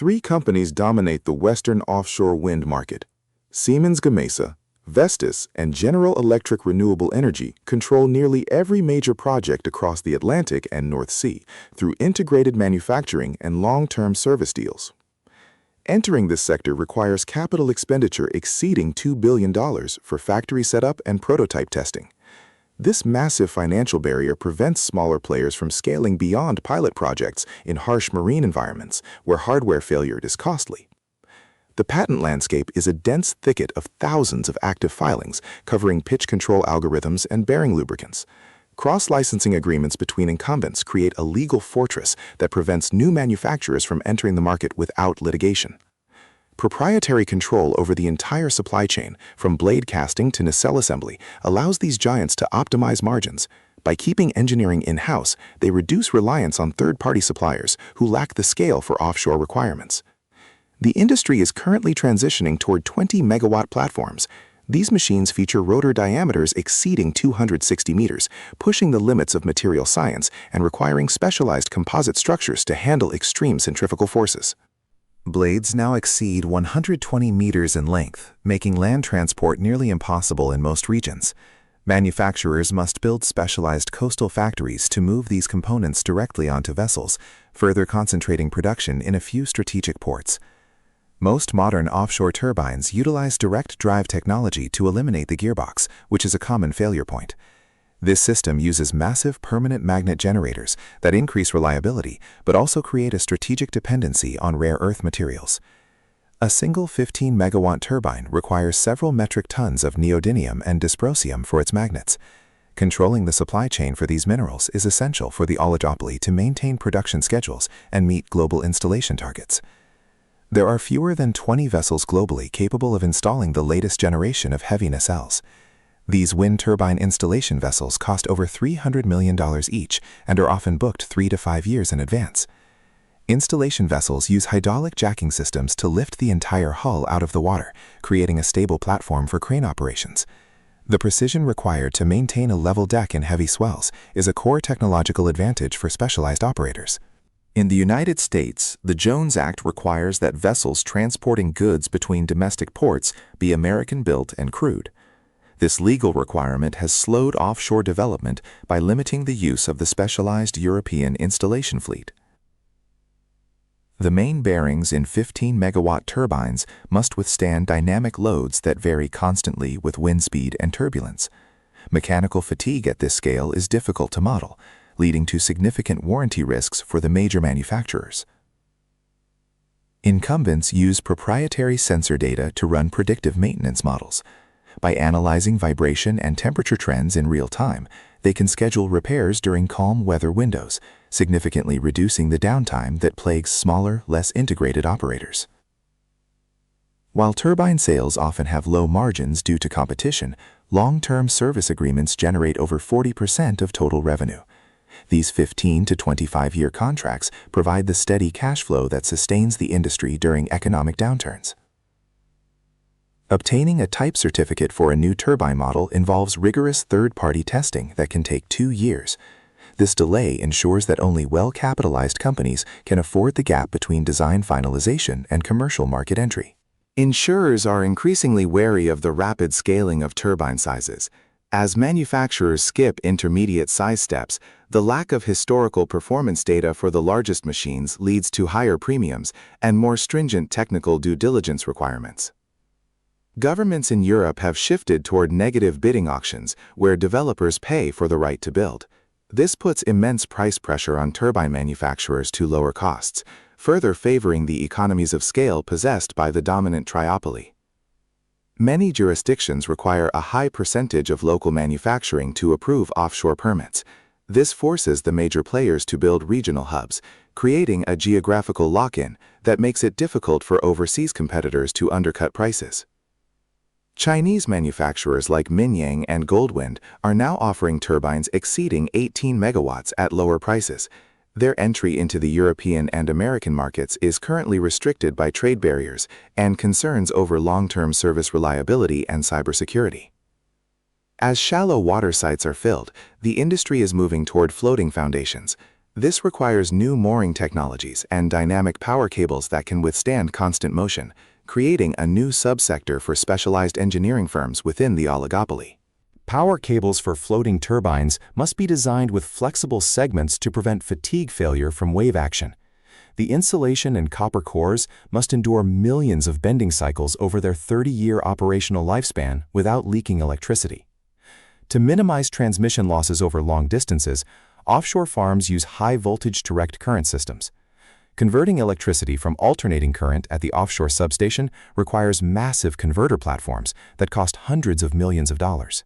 Three companies dominate the Western offshore wind market. Siemens Gamesa, Vestas, and General Electric Renewable Energy control nearly every major project across the Atlantic and North Sea through integrated manufacturing and long-term service deals. Entering this sector requires capital expenditure exceeding $2 billion for factory setup and prototype testing. This massive financial barrier prevents smaller players from scaling beyond pilot projects in harsh marine environments where hardware failure is costly. The patent landscape is a dense thicket of thousands of active filings covering pitch control algorithms and bearing lubricants. Cross-licensing agreements between incumbents create a legal fortress that prevents new manufacturers from entering the market without litigation. Proprietary control over the entire supply chain, from blade casting to nacelle assembly, allows these giants to optimize margins. By keeping engineering in-house, they reduce reliance on third-party suppliers who lack the scale for offshore requirements. The industry is currently transitioning toward 20-megawatt platforms. These machines feature rotor diameters exceeding 260 meters, pushing the limits of material science and requiring specialized composite structures to handle extreme centrifugal forces. Blades now exceed 120 meters in length, making land transport nearly impossible in most regions. Manufacturers must build specialized coastal factories to move these components directly onto vessels, further concentrating production in a few strategic ports. Most modern offshore turbines utilize direct drive technology to eliminate the gearbox, which is a common failure point. This system uses massive permanent magnet generators that increase reliability but also create a strategic dependency on rare earth materials. A single 15-megawatt turbine requires several metric tons of neodymium and dysprosium for its magnets. Controlling the supply chain for these minerals is essential for the oligopoly to maintain production schedules and meet global installation targets. There are fewer than 20 vessels globally capable of installing the latest generation of heavy nacelles. These wind turbine installation vessels cost over $300 million each and are often booked 3 to 5 years in advance. Installation vessels use hydraulic jacking systems to lift the entire hull out of the water, creating a stable platform for crane operations. The precision required to maintain a level deck in heavy swells is a core technological advantage for specialized operators. In the United States, the Jones Act requires that vessels transporting goods between domestic ports be American-built and crewed. This legal requirement has slowed offshore development by limiting the use of the specialized European installation fleet. The main bearings in 15-megawatt turbines must withstand dynamic loads that vary constantly with wind speed and turbulence. Mechanical fatigue at this scale is difficult to model, leading to significant warranty risks for the major manufacturers. Incumbents use proprietary sensor data to run predictive maintenance models. By analyzing vibration and temperature trends in real time, they can schedule repairs during calm weather windows, significantly reducing the downtime that plagues smaller, less integrated operators. While turbine sales often have low margins due to competition, long-term service agreements generate over 40% of total revenue. These 15 to 25-year contracts provide the steady cash flow that sustains the industry during economic downturns. Obtaining a type certificate for a new turbine model involves rigorous third-party testing that can take 2 years. This delay ensures that only well-capitalized companies can afford the gap between design finalization and commercial market entry. Insurers are increasingly wary of the rapid scaling of turbine sizes. As manufacturers skip intermediate size steps, the lack of historical performance data for the largest machines leads to higher premiums and more stringent technical due diligence requirements. Governments in Europe have shifted toward negative bidding auctions, where developers pay for the right to build. This puts immense price pressure on turbine manufacturers to lower costs, further favoring the economies of scale possessed by the dominant triopoly. Many jurisdictions require a high percentage of local manufacturing to approve offshore permits. This forces the major players to build regional hubs, creating a geographical lock-in that makes it difficult for overseas competitors to undercut prices. Chinese manufacturers like Minyang and Goldwind are now offering turbines exceeding 18 megawatts at lower prices. Their entry into the European and American markets is currently restricted by trade barriers and concerns over long-term service reliability and cybersecurity. As shallow water sites are filled, the industry is moving toward floating foundations. This requires new mooring technologies and dynamic power cables that can withstand constant motion, creating a new subsector for specialized engineering firms within the oligopoly. Power cables for floating turbines must be designed with flexible segments to prevent fatigue failure from wave action. The insulation and copper cores must endure millions of bending cycles over their 30-year operational lifespan without leaking electricity. To minimize transmission losses over long distances, offshore farms use high-voltage direct current systems. Converting electricity from alternating current at the offshore substation requires massive converter platforms that cost hundreds of millions of dollars.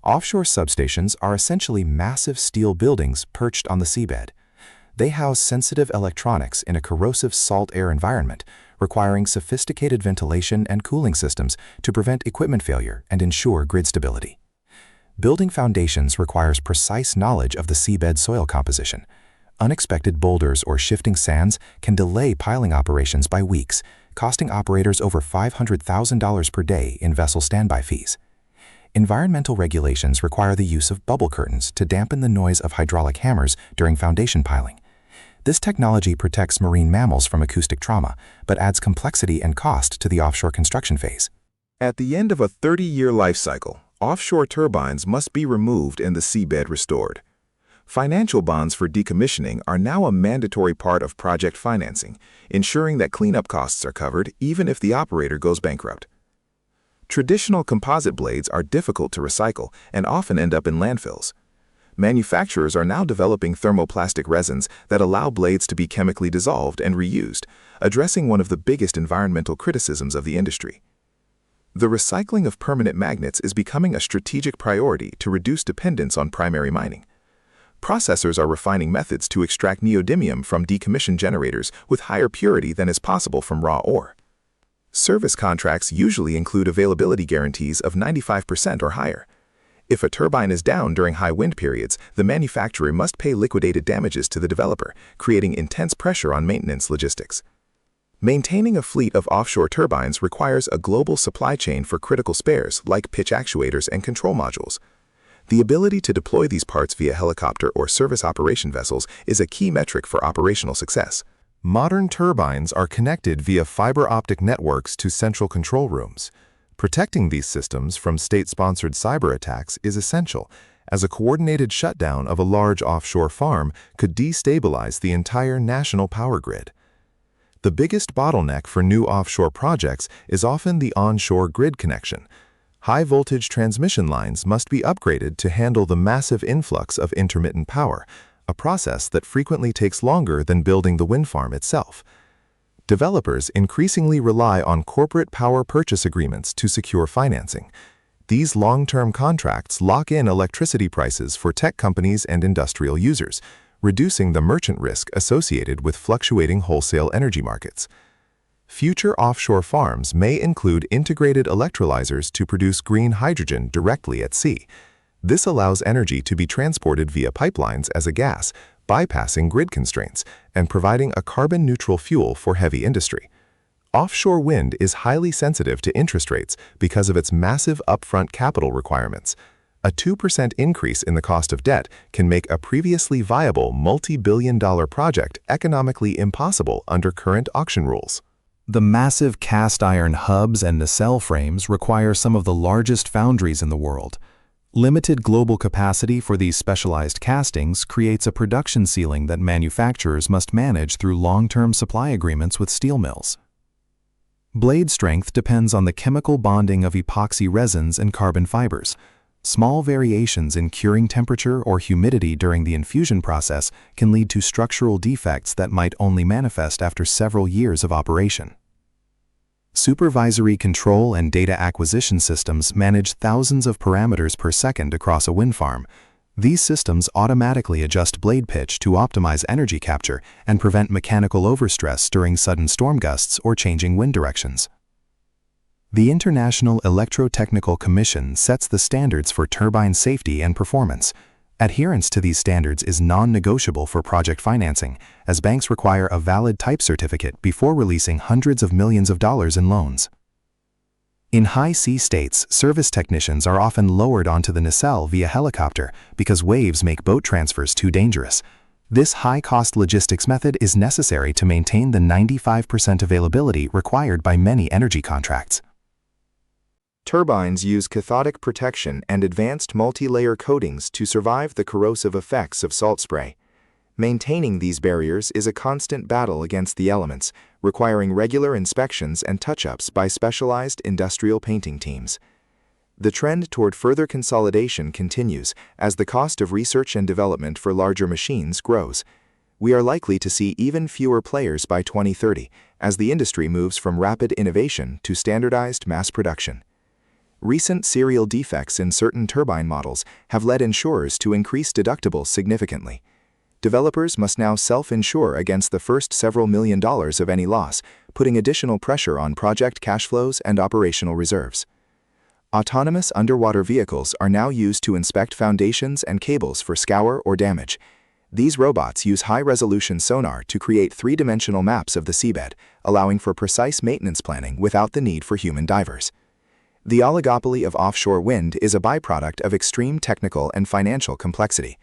Offshore substations are essentially massive steel buildings perched on the seabed. They house sensitive electronics in a corrosive salt air environment, requiring sophisticated ventilation and cooling systems to prevent equipment failure and ensure grid stability. Building foundations requires precise knowledge of the seabed soil composition. Unexpected boulders or shifting sands can delay piling operations by weeks, costing operators over $500,000 per day in vessel standby fees. Environmental regulations require the use of bubble curtains to dampen the noise of hydraulic hammers during foundation piling. This technology protects marine mammals from acoustic trauma, but adds complexity and cost to the offshore construction phase. At the end of a 30-year life cycle, offshore turbines must be removed and the seabed restored. Financial bonds for decommissioning are now a mandatory part of project financing, ensuring that cleanup costs are covered even if the operator goes bankrupt. Traditional composite blades are difficult to recycle and often end up in landfills. Manufacturers are now developing thermoplastic resins that allow blades to be chemically dissolved and reused, addressing one of the biggest environmental criticisms of the industry. The recycling of permanent magnets is becoming a strategic priority to reduce dependence on primary mining. Processors are refining methods to extract neodymium from decommissioned generators with higher purity than is possible from raw ore. Service contracts usually include availability guarantees of 95% or higher. If a turbine is down during high wind periods, the manufacturer must pay liquidated damages to the developer, creating intense pressure on maintenance logistics. Maintaining a fleet of offshore turbines requires a global supply chain for critical spares like pitch actuators and control modules. The ability to deploy these parts via helicopter or service operation vessels is a key metric for operational success. Modern turbines are connected via fiber optic networks to central control rooms. Protecting these systems from state-sponsored cyber attacks is essential, as a coordinated shutdown of a large offshore farm could destabilize the entire national power grid. The biggest bottleneck for new offshore projects is often the onshore grid connection. High-voltage transmission lines must be upgraded to handle the massive influx of intermittent power, a process that frequently takes longer than building the wind farm itself. Developers increasingly rely on corporate power purchase agreements to secure financing. These long-term contracts lock in electricity prices for tech companies and industrial users, reducing the merchant risk associated with fluctuating wholesale energy markets. Future offshore farms may include integrated electrolyzers to produce green hydrogen directly at sea. This allows energy to be transported via pipelines as a gas, bypassing grid constraints and providing a carbon-neutral fuel for heavy industry. Offshore wind is highly sensitive to interest rates because of its massive upfront capital requirements. A 2% increase in the cost of debt can make a previously viable multi-billion-dollar project economically impossible under current auction rules. The massive cast iron hubs and nacelle frames require some of the largest foundries in the world. Limited global capacity for these specialized castings creates a production ceiling that manufacturers must manage through long-term supply agreements with steel mills. Blade strength depends on the chemical bonding of epoxy resins and carbon fibers. Small variations in curing temperature or humidity during the infusion process can lead to structural defects that might only manifest after several years of operation. Supervisory control and data acquisition systems manage thousands of parameters per second across a wind farm. These systems automatically adjust blade pitch to optimize energy capture and prevent mechanical overstress during sudden storm gusts or changing wind directions. The International Electrotechnical Commission sets the standards for turbine safety and performance. Adherence to these standards is non-negotiable for project financing, as banks require a valid type certificate before releasing hundreds of millions of dollars in loans. In high-sea states, service technicians are often lowered onto the nacelle via helicopter because waves make boat transfers too dangerous. This high-cost logistics method is necessary to maintain the 95% availability required by many energy contracts. Turbines use cathodic protection and advanced multi-layer coatings to survive the corrosive effects of salt spray. Maintaining these barriers is a constant battle against the elements, requiring regular inspections and touch-ups by specialized industrial painting teams. The trend toward further consolidation continues as the cost of research and development for larger machines grows. We are likely to see even fewer players by 2030 as the industry moves from rapid innovation to standardized mass production. Recent serial defects in certain turbine models have led insurers to increase deductibles significantly. Developers must now self-insure against the first several $million of any loss, putting additional pressure on project cash flows and operational reserves. Autonomous underwater vehicles are now used to inspect foundations and cables for scour or damage. These robots use high-resolution sonar to create three-dimensional maps of the seabed, allowing for precise maintenance planning without the need for human divers. The oligopoly of offshore wind is a byproduct of extreme technical and financial complexity.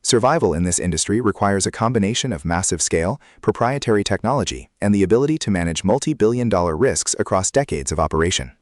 Survival in this industry requires a combination of massive scale, proprietary technology, and the ability to manage multi-billion-dollar risks across decades of operation.